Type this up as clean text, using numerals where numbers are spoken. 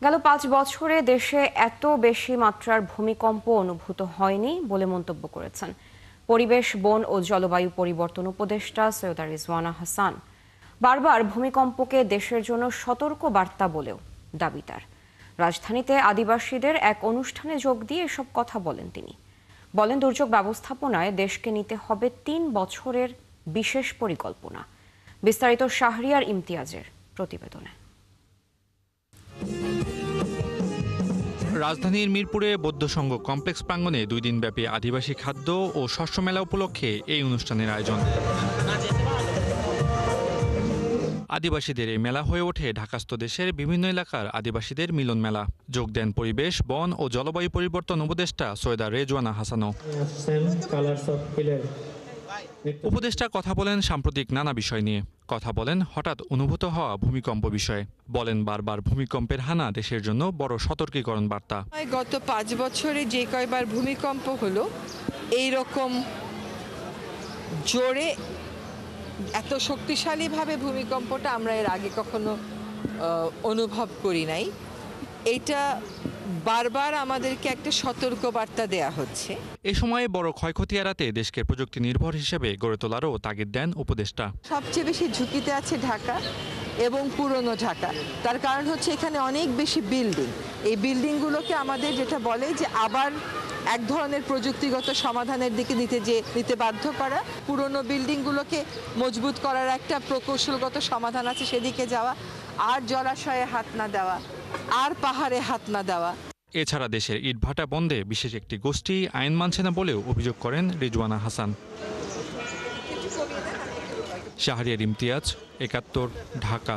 গেল ৫ বছরে দেশে এত বেশি মাত্রার ভূমিকম্প অনুভূত হয়নি বলে মন্তব্য করেছেন পরিবেশ, বন ও জলবায়ু পরিবর্তন উপদেষ্টা সৈয়দা রিজওয়ানা হাসান। বারবার ভূমিকম্পকে দেশের জন্য সতর্ক বার্তা বলেও দাবি তার। রাজধানীতে আদিবাসীদের এক অনুষ্ঠানে যোগ দিয়ে এসব কথা বলেন তিনি। বলেন, দুর্যোগ ব্যবস্থাপনায় দেশকে নিতে হবে ৩ বছরের বিশেষ পরিকল্পনা। বিস্তারিত শাহরিয়ার ইমতিয়াজের প্রতিবেদনে। রাজধানীর মিরপুরে বৌদ্ধ সংঘ কমপ্লেক্স প্রাঙ্গণে 2 দিনব্যাপী আদিবাসী খাদ্য ও শস্য মেলা উপলক্ষে এই অনুষ্ঠানের আয়োজন। আদিবাসীদের এই মেলা হয়ে ওঠে ঢাকাস্থ দেশের বিভিন্ন এলাকার আদিবাসীদের মিলন মেলা। যোগ দেন পরিবেশ, বন ও জলবায়ু পরিবর্তন উপদেষ্টা সৈয়দা রিজওয়ানা হাসানও। উপদেষ্টা কথা বলেন সাম্প্রতিক নানা বিষয় নিয়ে। কথা বলেন হঠাৎ অনুভূত হওয়া ভূমিকম্প বিষয়ে। বলেন, বারবার ভূমিকম্পের হানা দেশের জন্য বড় সতর্কীকরণ বার্তা। গত 5 বছরে যে কয়বার ভূমিকম্প হলো, এইরকম জোরে এত শক্তিশালীভাবে ভূমিকম্পটা আমরা এর আগে কখনো অনুভব করি নাই। এটা বারবার আমাদেরকে একটা সতর্ক বার্তা দেয়া হচ্ছে। এ সময়ে বড় ক্ষয়ক্ষতি এড়াতে দেশকে প্রযুক্তি নির্ভর হিসেবে গড়ে তোলারও তাগিদ দেন উপদেষ্টা। সবচেয়ে বেশি ঝুঁকিতে আছে ঢাকা এবং পুরনো ঢাকা। তার কারণ হচ্ছে এখানে অনেক বেশি বিল্ডিং। এই বিল্ডিংগুলোকে আমাদের যেটা বলে যে আবার এক ধরনের প্রযুক্তিগত সমাধানের দিকে নিতে বাধ্য করা। পুরনো বিল্ডিংগুলোকে মজবুত করার একটা প্রকৌশলগত সমাধান আছে, সেদিকে যাওয়া। আর জলাশয়ে হাত না দেওয়া, আর পাহাড়ে হাত না দেওয়া। এছাড়া দেশের ইটভাটা বন্ধে বিশেষ একটি গোষ্ঠী আইন মানছে না বলেও অভিযোগ করেন রিজওয়ানা হাসান। শাহরিয়ার ইমতিয়াজ, ৭১, ঢাকা।